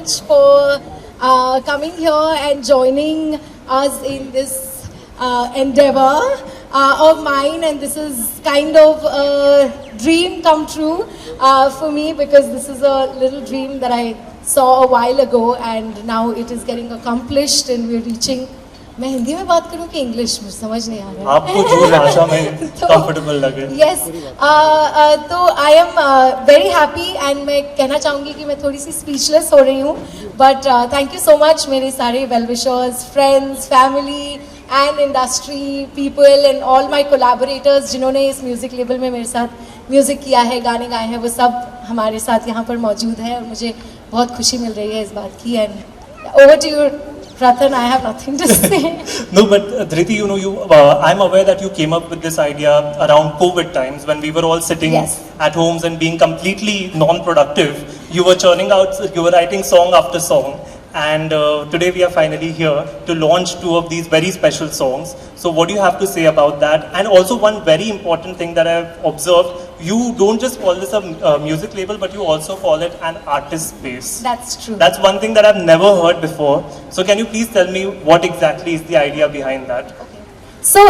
much for coming here and joining us in this endeavor of mine. And this is kind of a dream come true for me, because this is a little dream that I saw a while ago and now it is getting accomplished and we're reaching. मैं हिंदी में बात करूँ कि English में समझ नहीं आ रहा है आपको जो भाषा में कंफर्टेबल लगे यस तो आई एम वेरी हैप्पी एंड मैं कहना चाहूँगी कि मैं थोड़ी सी स्पीचलेस हो रही हूँ but thank you so much मेरे सारे well wishers friends family and industry people and all my collaborators जिन्होंने इस म्यूज़िक लेबल में मेरे साथ म्यूज़िक किया है गाने गाए हैं वो सब हमारे साथ यहाँ पर मौजूद हैं और मुझे बहुत खुशी मिल रही है इस बात की and over to you Rathan, I have nothing to say. No, but Dhriti, you know, I'm aware that you came up with this idea around COVID times when we were all sitting at homes and being completely non-productive. You were churning out, you were writing song after song. And today we are finally here to launch 2 of these very special songs. So what do you have to say about that? And also one very important thing that I've observed, you don't just call this a music label, but you also call it an artist space. That's true. That's one thing that I've never heard before. So can you please tell me what exactly is the idea behind that? Okay. So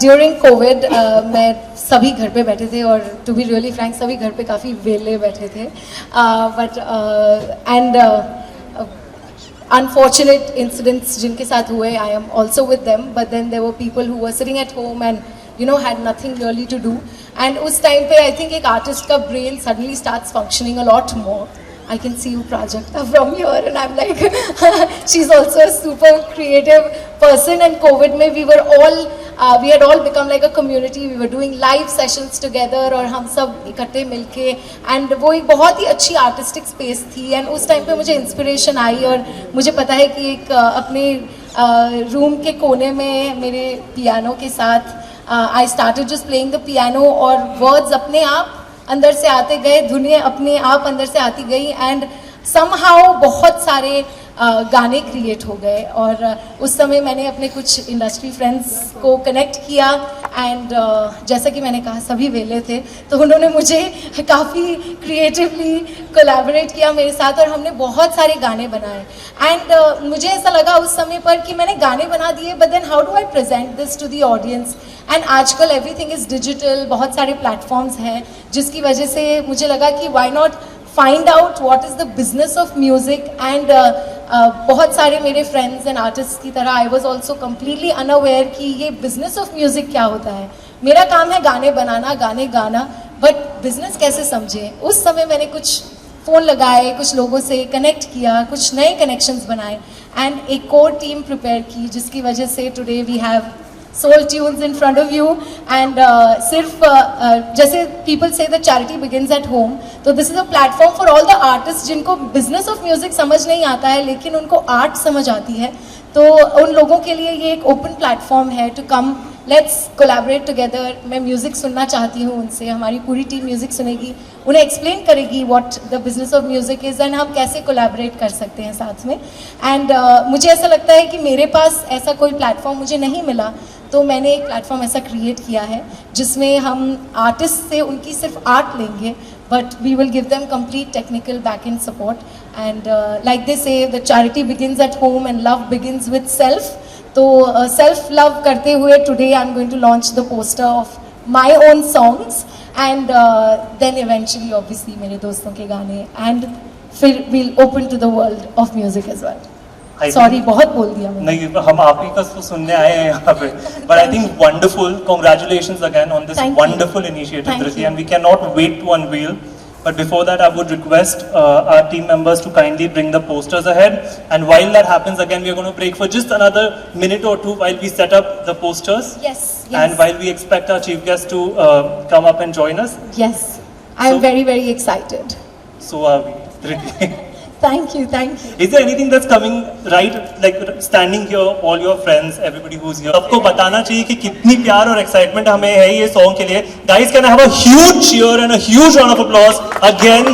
during COVID, मैं सभी घर पे बैठे थे और to be really frank, सभी घर पे काफ़ी वेले बैठे थे. Unfortunate incidents जिनके साथ हुए, I am also with them. But then there were people who were sitting at home and had nothing really to do. And उस time पे I think एक artist का brain suddenly starts functioning a lot more. I can see you Prajakta from here and I'm like, she's also a super creative person. And COVID में we had all become like a community. We were doing live sessions together और हम सब इकट्ठे मिलके and वो एक बहुत ही अच्छी artistic space थी. And उस time पे मुझे inspiration आई और मुझे पता है कि एक अपने room के कोने में मेरे piano के साथ I started just playing the piano और words अपने आप अंदर से आते गए, धुनें अपने आप अंदर से आती गई एंड somehow बहुत सारे गाने क्रिएट हो गए. और उस समय मैंने अपने कुछ इंडस्ट्री फ्रेंड्स को कनेक्ट किया एंड जैसा कि मैंने कहा सभी वेले थे तो उन्होंने मुझे काफ़ी क्रिएटिवली कोलैबोरेट किया मेरे साथ और हमने बहुत सारे गाने बनाए. एंड मुझे ऐसा लगा उस समय पर कि मैंने गाने बना दिए but then how do I present this to the audience. And आजकल एवरीथिंग इज़ डिजिटल, बहुत सारे प्लेटफॉर्म्स हैं जिसकी वजह से मुझे लगा कि why not find out what is the business of music. And बहुत सारे मेरे फ्रेंड्स एंड आर्टिस्ट की तरह I was also completely unaware कि ये बिजनेस ऑफ म्यूज़िक क्या होता है. मेरा काम है गाने बनाना, गाने गाना, बट बिजनेस कैसे समझे. उस समय मैंने कुछ फ़ोन लगाए, कुछ लोगों से कनेक्ट किया, कुछ नए कनेक्शंस बनाए एंड एक कोर टीम प्रिपेयर की जिसकी वजह से today we have soul tunes in front of you and सिर्फ जैसे people say that charity begins at home, तो this is a platform for all the artists जिनको business of music समझ नहीं आता है लेकिन उनको art समझ आती है. तो उन लोगों के लिए ये एक open platform है to come, let's collaborate together. मैं म्यूज़िक सुनना चाहती हूँ उनसे, हमारी पूरी टीम म्यूज़िक सुनेगी, उन्हें एक्सप्लेन करेगी what the business of music is and हम कैसे कोलैबोरेट कर सकते हैं साथ में. एंड मुझे ऐसा लगता है कि मेरे पास ऐसा कोई प्लेटफॉर्म मुझे नहीं मिला तो मैंने एक प्लेटफॉर्म ऐसा क्रिएट किया है जिसमें हम आर्टिस्ट से उनकी सिर्फ आर्ट लेंगे but we will give them complete technical back end support. And like they say the charity begins at home and love begins with self. तो सेल्फ लव करते हुए today I am going to launch the poster of my own songs and then eventually obviously मेरे दोस्तों के गाने and फिर we'll open to the world of music as well. Sorry बहुत बोल दिया मैंने. नहीं, हम आप ही का सुनने आए हैं यहाँ पे. But I think wonderful, congratulations again on this wonderful initiative, Dhriti, and we cannot wait to unveil. But before that, I would request our team members to kindly bring the posters ahead. And while that happens, again, we are going to break for just another minute or two while we set up the posters. Yes. And while we expect our chief guest to come up and join us. Yes, I am very, very excited. So are we, Dhriti. Thank you, thank you. Is there anything that's coming right, like standing here, all your friends, everybody who's here? सबको बताना चाहिए कि कितनी प्यार और excitement हमें है ये song के लिए. Guys, can I have a huge cheer and a huge round of applause again?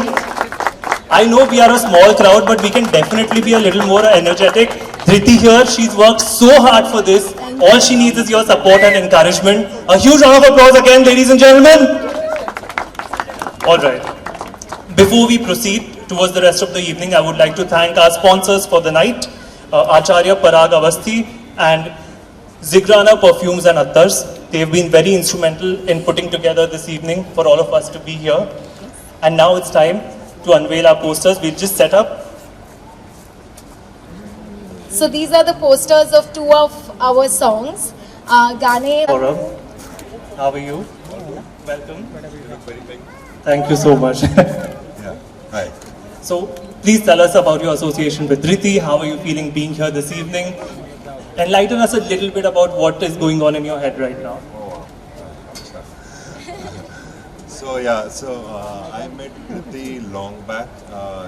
I know we are a small crowd, but we can definitely be a little more energetic. Dhriti here, she's worked so hard for this. All she needs is your support and encouragement. A huge round of applause again, ladies and gentlemen. All right. Before we proceed, towards the rest of the evening, I would like to thank our sponsors for the night, Acharya Parag Avasthi and Zigrana Perfumes and Attars. They have been very instrumental in putting together this evening for all of us to be here. And now it's time to unveil our posters. We'll just set up. So these are the posters of two of our songs. Gaane. Gaurav, how are you? Welcome. Thank you so much. Yeah. Hi. So please tell us about your association with Dhriti. How are you feeling being here this evening? Enlighten us a little bit about what is going on in your head right now. So I met Kriti long back.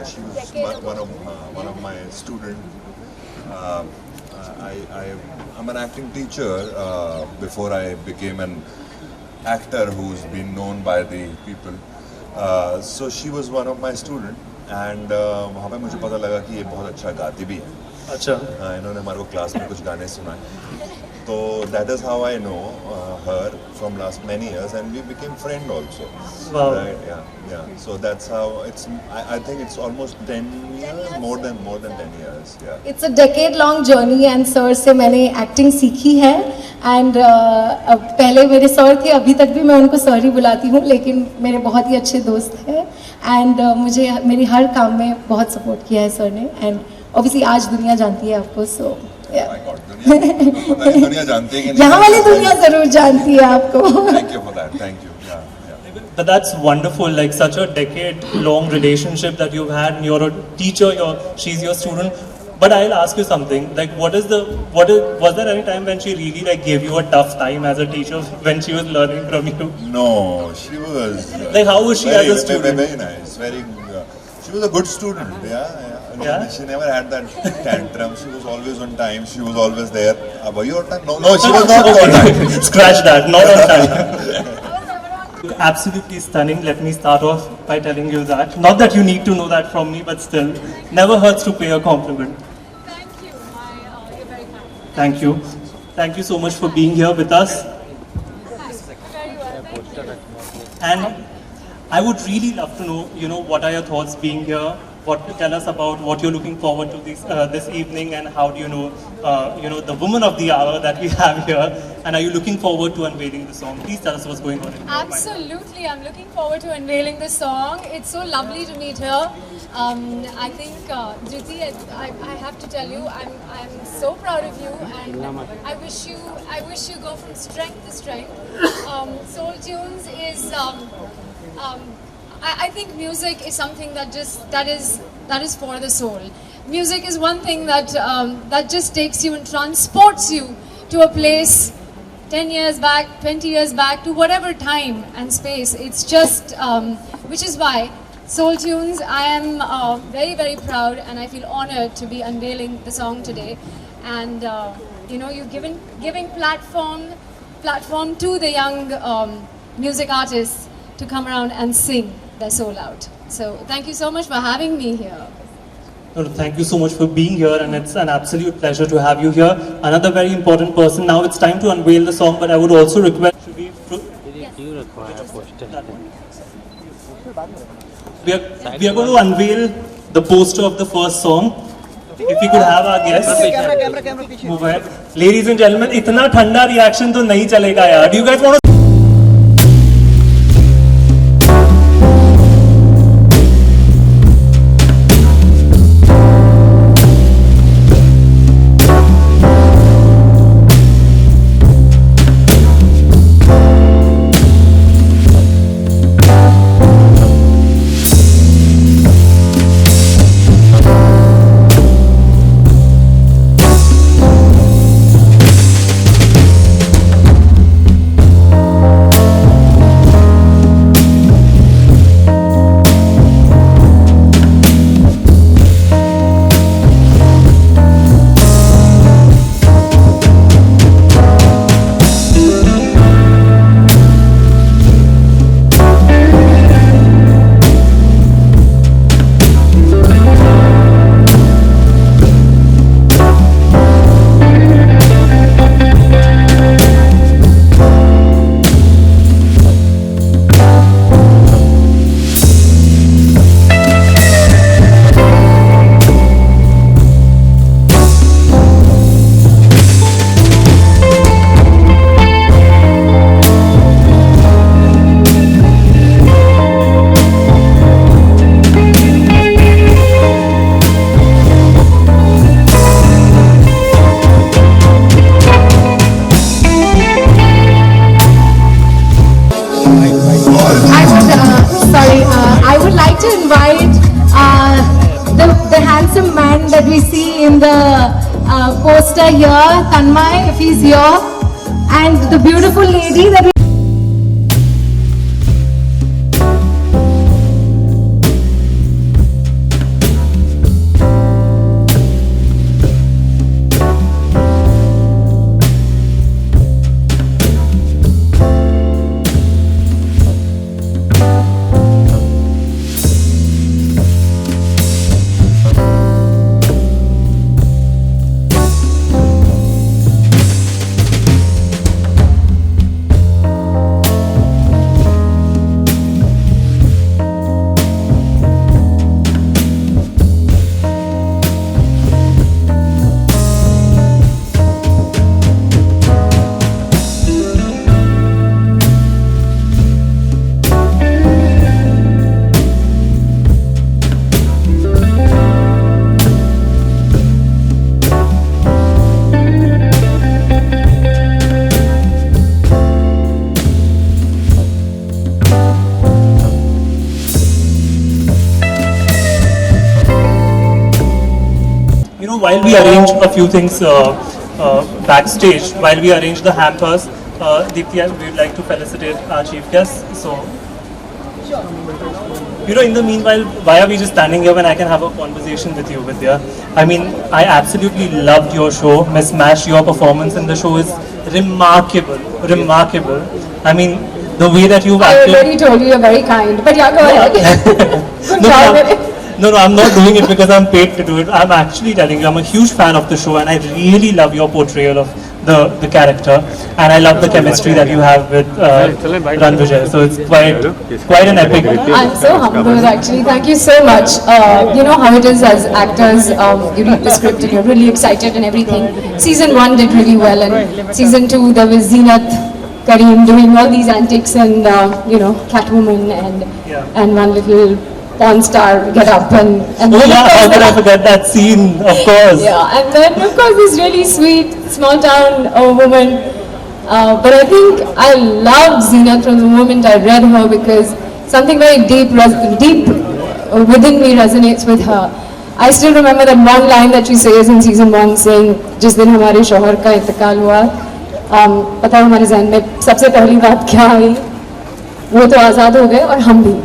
She was one of my students. I'm an acting teacher before I became an actor who's been known by the people. So she was one of my students, and वहाँ पे मुझे पता लगा कि ये बहुत अच्छा गाती भी है. अच्छा. इन्होंने हमारे को क्लास में कुछ गाने सुनाए. So that is how I know her from last many years, and we became friends also. Wow. Right? Yeah. So that's how it's. I think it's almost 10 years, more than 10 years. Yeah. It's a decade-long journey, and sir से मैंने acting सीखी है. And पहले मेरे sir थे, अभी तक भी मैं उनको सर ही बुलाती हूँ, लेकिन मेरे बहुत ही अच्छे दोस्त हैं. And मुझे मेरी हर काम में बहुत support किया है सर ने. And obviously आज दुनिया जानती है आपको, so. My God, दुनिया जानती है कि नहीं? यहाँ वाली दुनिया जरूर जानती है आपको. Thank you for that. Thank you. Yeah. But that's wonderful, like such a decade-long relationship that you've had. And you're a teacher, she's your student. But I'll ask you something. Like, was there any time when she really like gave you a tough time as a teacher when she was learning from you? No, she was. Like, how was she as a student? Very nice. She was a good student. Yeah? She never had that tantrum. She was always on time. She was always there. Were you on time? No, she was not on time. Scratch that. Not on time. Absolutely stunning. Let me start off by telling you that. Not that you need to know that from me, but still, never hurts to pay a compliment. Thank you. You're very kind. Thank you. Thank you so much for being here with us. Very well. And I would really love to know, what are your thoughts being here? What to tell us about what you're looking forward to this evening, and how do you know, the woman of the hour that we have here, and are you looking forward to unveiling the song? Please tell us what's going on in your mind. Absolutely. I'm looking forward to unveiling the song. It's so lovely to meet her. I think, Dhriti, I have to tell you, I'm so proud of you, and I wish you go from strength to strength. Soul Tunes is. I think music is something that is for the soul. Music is one thing that just takes you and transports you to a place 10 years back, 20 years back, to whatever time and space. It's just, which is why Soul Tunes, I am very, very proud, and I feel honored to be unveiling the song today. And you're giving platform to the young music artists to come around and sing their soul out. So thank you so much for having me here. No, thank you so much for being here, and it's an absolute pleasure to have you here. Another very important person. Now it's time to unveil the song, but I would also request. We are going to unveil the poster of the first song. If we could have our guests move ahead. Ladies and gentlemen, इतना ठंडा reaction तो नहीं चलेगा यार. Do you guys want to? in the poster here, Tanmay, if he's here, and the beautiful lady that we while we arrange a few things backstage, while we arrange the hampers, Deepti, we would like to felicitate our chief guest. So, in the meanwhile, why are we just standing here when I can have a conversation with you, Vidya? I mean, I absolutely loved your show, Miss Mash. Your performance in the show is remarkable, remarkable. I mean, the way that you've I acted. already told you you're very kind, but yeah, go ahead. Good job. No, I'm not doing it because I'm paid to do it. I'm actually telling you, I'm a huge fan of the show and I really love your portrayal of the character, and I love the chemistry that you have with Ranvijay. So it's quite an epic. I'm so humbled actually. Thank you so much. You know how it is as actors, you read the script and you're really excited and everything. Season 1 did really well, and season 2 there was Zeenat Kareem doing all these antics and Catwoman and one little porn star get up and oh yeah, how could I forget that scene, of course. Yeah, and then of course this really sweet small town woman. But I think I loved Zeenat from the moment I read her, because something very deep within me resonates with her. I still remember that one line that she says in season 1 saying, जिस दिन हमारे शौहर का इंतकाल हुआ, पता है हमारे ज़हन में सबसे पहली बात क्या आई? वो तो आज़ाद हो गए और हम भी.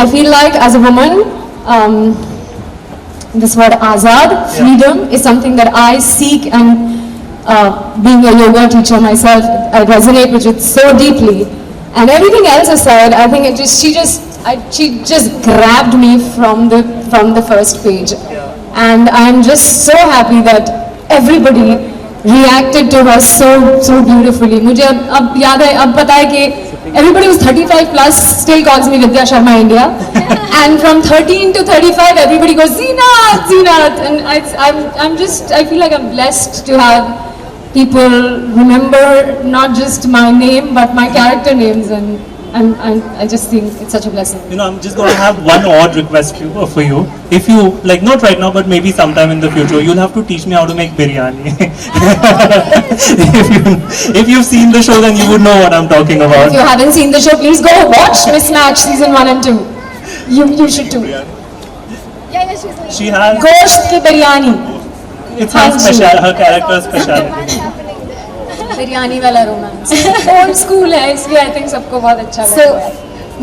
I feel like as a woman, this word azad, freedom, is something that I seek, and being a yoga teacher myself, I resonate with it so deeply. And everything else aside, I think she just grabbed me from the first page. And I'm just so happy that everybody reacted to her so beautifully. मुझे अब याद है, अब पता है कि everybody who's 35 plus still calls me Vidya Sharma India, and from 13 to 35 everybody goes Zeenat, and I feel like I'm blessed to have people remember not just my name but my character names, and I just think it's such a blessing. I'm just going to have one odd request for you. If you, like, not right now, but maybe sometime in the future, you'll have to teach me how to make biryani. if you've seen the show, then you would know what I'm talking about. If you haven't seen the show, please go watch Mismatch season 1 and 2. You should too. She has... Gosht ki biryani. It's her character's specialty. Biryani वाला romance old school है, इसलिए I think सबको बहुत अच्छा लगा. So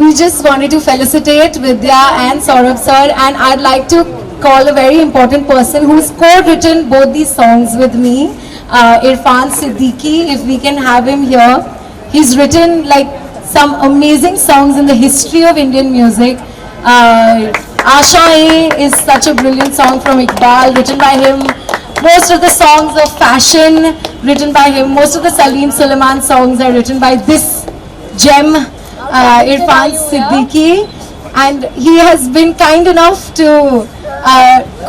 we just wanted to felicitate Vidya and Saurabh sir, and I'd like to call a very important person who's co-written both these songs with me, Irfan Siddiqui, if we can have him here. He's written like some amazing songs in the history of Indian music. Aashaएं is such a brilliant song from Iqbal, written by him. Most of the songs of fashion written by him. Most of the Salim Sulaiman songs are written by this gem, Irfan Siddiqui, and he has been kind enough to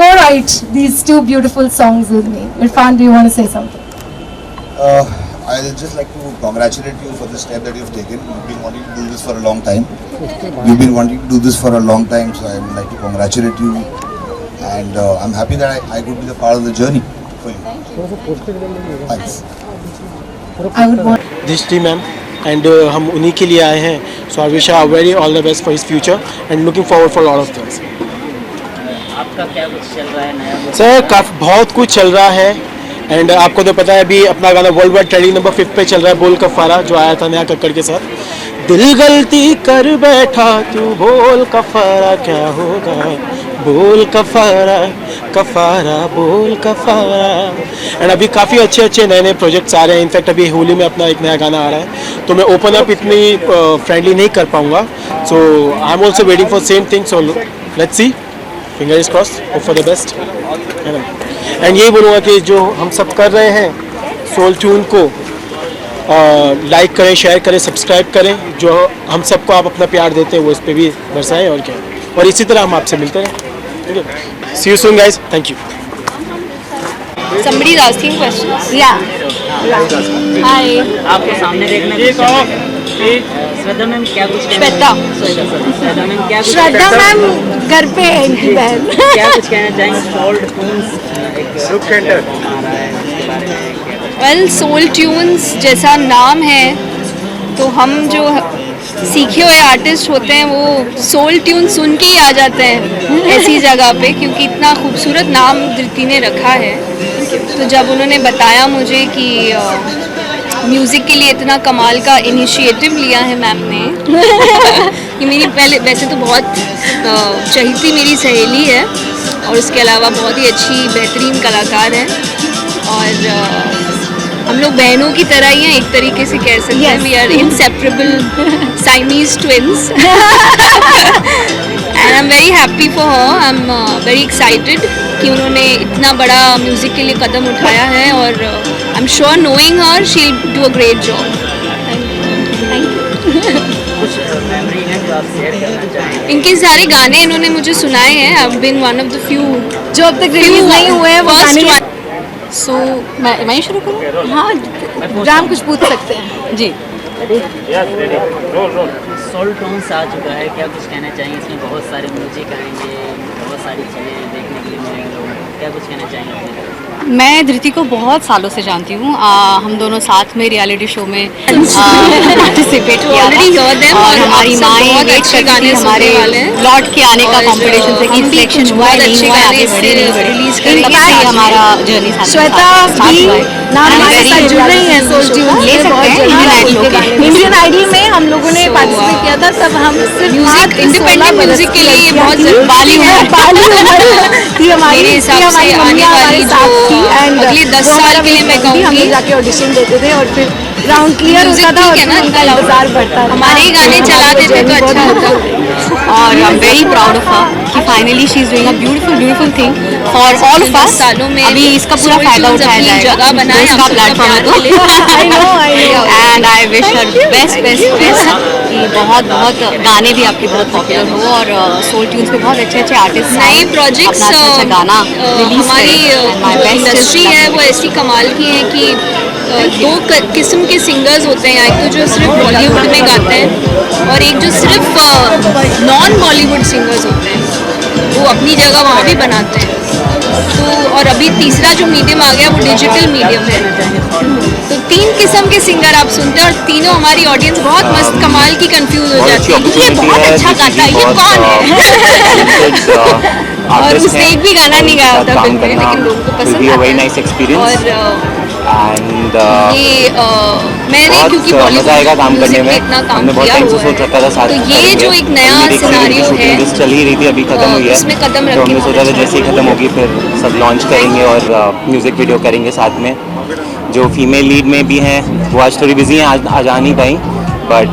co-write these two beautiful songs with me. Irfan, do you want to say something? I'd just like to congratulate you for the step that you've taken. You've been wanting to do this for a long time. You've been wanting to do this for a long time, so I'd like to congratulate you. And I'm happy that I could be the part of the journey for you. Thanks. I would want. Dishti ma'am, and हम उन्हीं के लिए आए हैं. So I wish her very all the best for his future and looking forward for a lot of things. आपका क्या कुछ चल रहा है नया? सर काफ़ी बहुत कुछ चल रहा है एंड आपको तो पता है अभी अपना गाना वर्ल्ड वाइड ट्रेंडिंग नंबर 5 पे चल रहा है, बोल कफारा, जो आया था नया कक्कड़ के साथ। दिल गलती कर बैठा तू बोल कफारा क्या होगा, बोल कफारा कफारा बोल कफारा। एंड अभी काफ़ी अच्छे अच्छे नए नए प्रोजेक्ट्स आ रहे हैं। इनफैक्ट अभी होली में अपना एक नया गाना आ रहा है, तो मैं ओपन अप इतनी फ्रेंडली नहीं कर पाऊँगा। So I am also waiting for same thing, so let's see, finger is crossed, hope for the best. And यही बोलूँगा कि जो हम सब कर रहे हैं सोल ट्यून को लाइक करें, शेयर करें, सब्सक्राइब करें। जो हम सबको आप अपना प्यार देते हैं वो इस पर भी बरसाएं, और क्या, और इसी तरह हम आपसे मिलते हैं। ठीक है, see you soon guys, thank you. Somebody is asking questions. Yeah. Hi. आपको सामने देखने श्रद्धा मैम क्या कुछ श्वेता। श्रद्धा मैम क्या कुछ श्रद्धा मैम घर पे है इनकी बहन। क्या कुछ कहना चाहेंगे? सोल्ड ट्यून्स एक सेंटर आ रहा है, उसके बारे में क्या कुछ? वेल, सोल ट्यून्स जैसा नाम है, तो हम जो सीखे हुए आर्टिस्ट होते हैं वो सोल ट्यून सुन के ही आ जाते हैं ऐसी जगह पे, क्योंकि इतना खूबसूरत नाम धृति ने रखा है। तो जब उन्होंने बताया मुझे कि म्यूज़िक के लिए इतना कमाल का इनिशिएटिव लिया है मैम ने ये मेरी पहले वैसे तो बहुत चहेती मेरी सहेली है, और उसके अलावा बहुत ही अच्छी बेहतरीन कलाकार है, और हम लोग बहनों की तरह ही हैं, एक तरीके से कह सकते हैं। We are inseparable Siamese twins and I am very happy for her. I am very excited कि उन्होंने इतना बड़ा म्यूज़िक के लिए कदम उठाया है, और I am sure knowing her she will do a great job. Thank you. कुछ मेमोरी है जो आप शेयर करना चाहेंगे? इनके सारे गाने इन्होंने मुझे सुनाए हैं। I have been one of the few जो अब तक रिलीज नहीं हुए हैं वो गाने। सो मैं शुरू करूँ? हाँ, राम कुछ पूछ सकते हैं जी। सोल टोन्स आ चुका है, क्या कुछ कहना चाहेंगे? इसमें बहुत सारे म्यूजिक आएंगे, बहुत सारी चीज़ें देखने के लिए मिलेंगे, क्या कुछ कहना चाहेंगे अपनी तरफ से? मैं धृति को बहुत सालों से जानती हूँ। हम दोनों साथ में रियलिटी शो में पार्टिसिपेट किया था, और हमारी माएँ वेट करती थी हमारे लौट के आने का कॉम्पिटिशन से कि सिलेक्शन हुआ नहीं हुआ, आगे बढ़े नहीं बढ़े, तब से हमारा जर्नी साथ श्वेता भी नाम हमारे साथ जुड़ रही है सोल ट्यून ले सकते हैं इंडियन आइडल के। इंडियन आइडल में हम लोगों ने पार्टिसिपेट किया था, तब हम सिर्फ म्यूजिक इंडिपेंडेंट म्यूजिक के लिए ये बहुत बाली थी हमारी, मेरे हिसाब से आने वाली जो अगले 10 साल के लिए मैं हम कहूँगी, लोग जाके ऑडिशन देते थे और फिर राउंड क्लियर होता था और ठीक है ना, उनका इंतजार बढ़ता था। हमारे ही गाने चला देते तो अच्छा होता। और I am very proud of her कि finally she is doing a beautiful thing for all of us. सालों में अभी इसका पूरा फायदा उठाया जाएगा, जगह बनाए इसका प्लेटफॉर्म है तो I know. And I wish her best कि बहुत गाने भी आपके बहुत पॉपुलर हो, और सोल ट्यून्स पे बहुत अच्छे आर्टिस्ट नए प्रोजेक्ट्स अपना अच्छा गाना हमारी इंडस्ट्री है वो ऐसी कमाल की है कि दो किस्म के सिंगर्स होते हैं, एक तो जो सिर्फ बॉलीवुड में गाते हैं, और एक जो सिर्फ नॉन बॉलीवुड सिंगर्स होते हैं, वो अपनी जगह वहाँ भी बनाते हैं। तो और अभी तीसरा जो मीडियम आ गया वो डिजिटल मीडियम है। तो 3 किस्म के सिंगर आप सुनते हैं, और तीनों हमारी ऑडियंस बहुत मस्त कमाल की कंफ्यूज हो जाती है, ये बहुत अच्छा गाता है, ये कौन है और उसने एक भी गाना नहीं गाया होता फिल्म में, लेकिन लोगों को पसंद आता है। और ये मैंने क्योंकि मजा आएगा काम करने में, इतना काम हमने बहुत किया टाइम से हुआ सोच रखा था साथ है, तो ये जो एक नया सिनारियो है चल ही रही थी, अभी खत्म हुई है, उसमें कदम तो रख के हमने सोचा था जैसे ही खत्म होगी फिर सब लॉन्च करेंगे और म्यूजिक वीडियो करेंगे साथ में। जो फीमेल लीड में भी हैं वो आज थोड़ी बिजी हैं, आज आ नहीं पाई, बट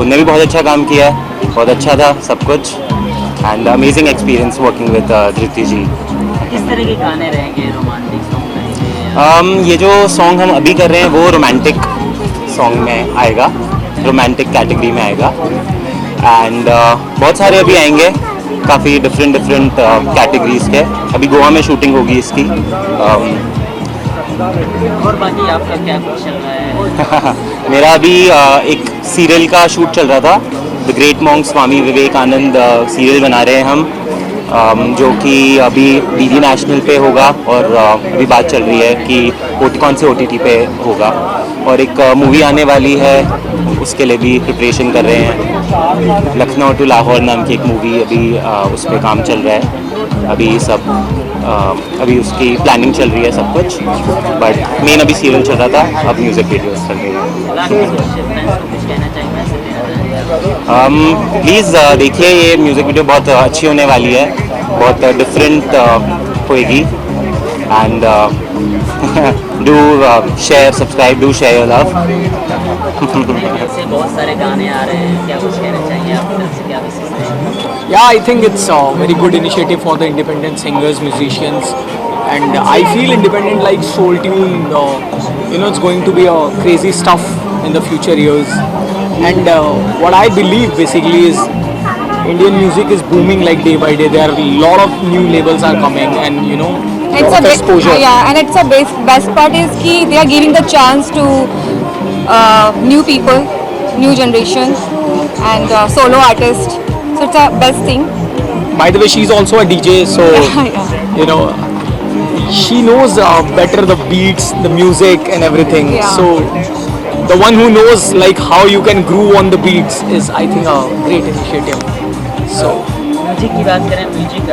उनने भी बहुत अच्छा काम किया है, बहुत अच्छा था सब कुछ, and amazing experience working with Dhriti ji. किस तरह के गाने रहेंगे? रोमांटिक सॉन्ग रहेंगे? ये जो सॉन्ग हम अभी कर रहे हैं वो रोमांटिक सॉन्ग में आएगा, रोमांटिक कैटेगरी में आएगा, एंड बहुत सारे अभी आएंगे, काफ़ी डिफरेंट कैटेगरीज के। अभी गोवा में शूटिंग होगी इसकी। और बाकी आपका क्या कुछ चल रहा है? मेरा अभी एक सीरियल का शूट चल रहा था, the great monk Swami Vivekananda serial बना रहे हैं हम, जो कि अभी डीडी नेशनल पे होगा, और अभी बात चल रही है कि कौन से OTT पे होगा, और एक मूवी आने वाली है उसके लिए भी प्रिपरेशन कर रहे हैं। लखनऊ टू लाहौर नाम की एक मूवी अभी उस पर काम चल रहा है। अभी सब अभी उसकी प्लानिंग चल रही है सब कुछ, बट मेन अभी सीरियल चल रहा था, अब म्यूज़िक वीडियोस चल रही है। प्लीज़ देखिए, ये म्यूज़िक वीडियो बहुत अच्छी होने वाली है, बहुत डिफरेंट होएगी, and do share, subscribe, do share your love. ऐसे बहुत सारे गाने आ रहे हैं, क्या कुछ कहना चाहिए आपकी तरफ से, क्या विशेष है? Yeah, I think it's a very good initiative for the independent singers, musicians, and I feel independent like Soul Tune, it's going to be a crazy stuff in the future years. And what I believe basically is Indian music is booming like day by day. There are a lot of new labels are coming, and It's lot a of exposure. yeah, and it's a best part is कि they are giving the chance to new people, new generation, and solo artists. So it's a best thing. By the way, she's also a DJ, so Yeah. She knows better the beats, the music, and everything. Yeah. So the one who knows like how you can groove on the beats is, I think, a great initiative. So music की बात करें, music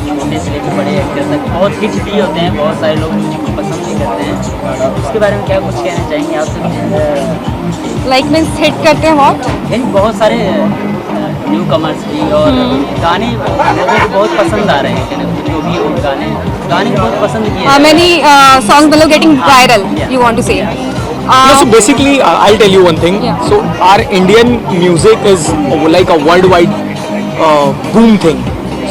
छोटे से लेकर बड़े actor तक बहुत hit भी होते हैं, बहुत सारे लोग म्यूजिक को पसंद भी करते हैं, उसके बारे में क्या कुछ कहना चाहेंगे आप? Like means hit करते हैं what? यानी बहुत सारे न्यू कमर्स भी और गाने लोगों को बहुत पसंद आ रहे हैं, जो भी हो गाने बहुत पसंद किए How many songs below getting viral? Yeah. You want to say? no, so basically, I'll tell you one thing. Yeah. So our Indian music is like a worldwide boom thing.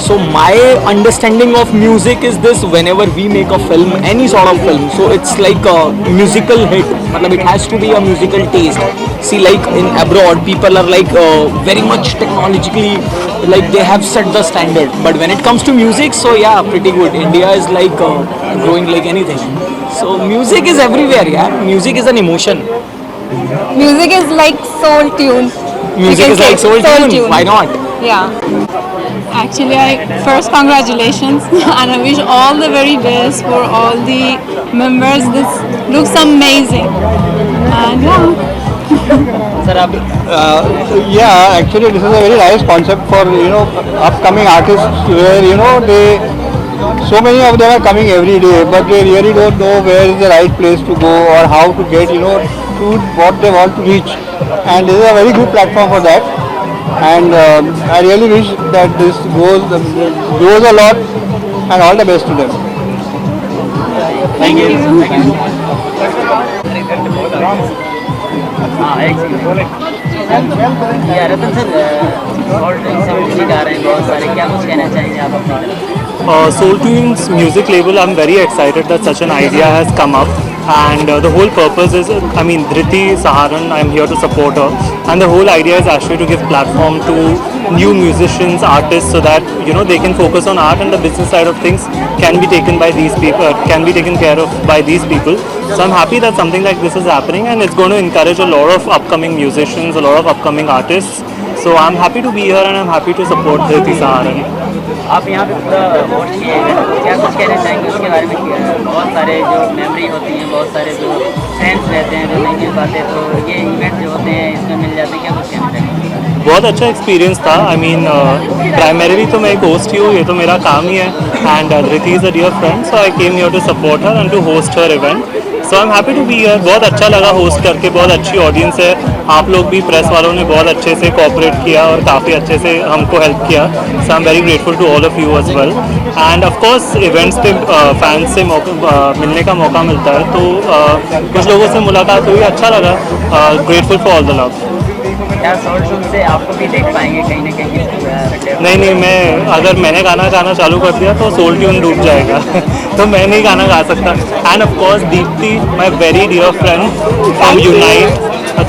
So my understanding of music is this: whenever we make a film, any sort of film, so it's like a musical hit. Matlab it has to be a musical taste. See, like in abroad, people are like very much technologically, like they have set the standard. But when it comes to music, so yeah, pretty good. India is like growing like anything. So music is everywhere, yeah. Music is an emotion. Music is like soul tune. Music is like soul tune. Why not? Yeah. Actually, first congratulations and I wish all the very best for all the members. This looks amazing. And sir आप Yeah, actually this is a very nice concept for upcoming artists where they so many of them are coming every day, but they really don't know where is the right place to go or how to get to what they want to reach, and this is a very good platform for that. And I really wish that this grows a lot, and all the best to them. Thank you. हाँ एक second. या रतन sir, और drinks से music आ रहे हैं बहुत सारे, क्या कुछ कहना चाहेंगे आप अपनी तरफ? Soul Tunes music label, I'm very excited that such an idea has come up, and the whole purpose is, Dhriti Saharan, I'm here to support her, and the whole idea is actually to give platform to new musicians, artists, so that they can focus on art, and the business side of things can be taken by these people, can be taken care of by these people. So I'm happy that something like this is happening, and it's going to encourage a lot of upcoming musicians, a lot of upcoming artists. So I'm happy to be here, and I'm happy to support Dhriti Saharan. आप यहाँ पे पूरा vote किए हैं, क्या कुछ कहना चाहेंगे उसके बारे में? बहुत सारे जो मेमोरी होती हैं, बहुत सारे जो फ्रेंड्स रहते हैं जो नहीं मिल पाते, तो ये इवेंट जो होते हैं इसमें मिल जाते हैं, क्या कुछ कहना चाहेंगे? बहुत अच्छा एक्सपीरियंस था। प्राइमरीली तो मैं एक होस्ट ही हूँ, ये तो मेरा काम ही है, and Dhriti is a dear friend, so I came here to support her and to host her event. So I am happy to be here. बहुत अच्छा लगा होस्ट करके, बहुत अच्छी ऑडियंस है, आप लोग भी प्रेस वालों ने बहुत अच्छे से कोऑपरेट किया और काफ़ी अच्छे से हमको हेल्प किया। So I am very grateful to all of you as well, and of course events पे फैंस से मिलने का मौका मिलता है, तो कुछ लोगों से मुलाकात हुई, अच्छा लगा। Grateful for all the love. क्या सोल ट्यून से आपको भी देख पाएंगे कहीं ना कहीं? नहीं, मैं अगर मैंने गाना गाना चालू कर दिया तो सोल ट्यून डूब जाएगा तो मैं नहीं गाना गा सकता। And of course Deepti, my very dear friend from Unite,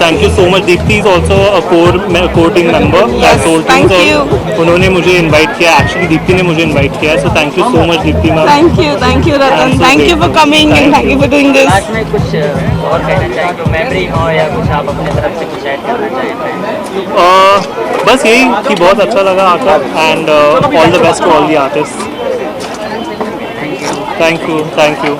thank you so much. Deepti is also a core team member at Soul Tune, उन्होंने मुझे इनवाइट किया, एक्चुअली दीप्ति ने मुझे इनवाइट किया, so thank you so much Deepti ma'am. thank you Ratan, thank you for coming and thank you for doing this. आज में कुछ और कहना चाहेंगे, जो मेमोरी हो या कुछ आप अपने तरफ से कुछ ऐड करना चाहें? बस यही कि बहुत अच्छा लगा आकर, and all the best to all the artist. Thank you.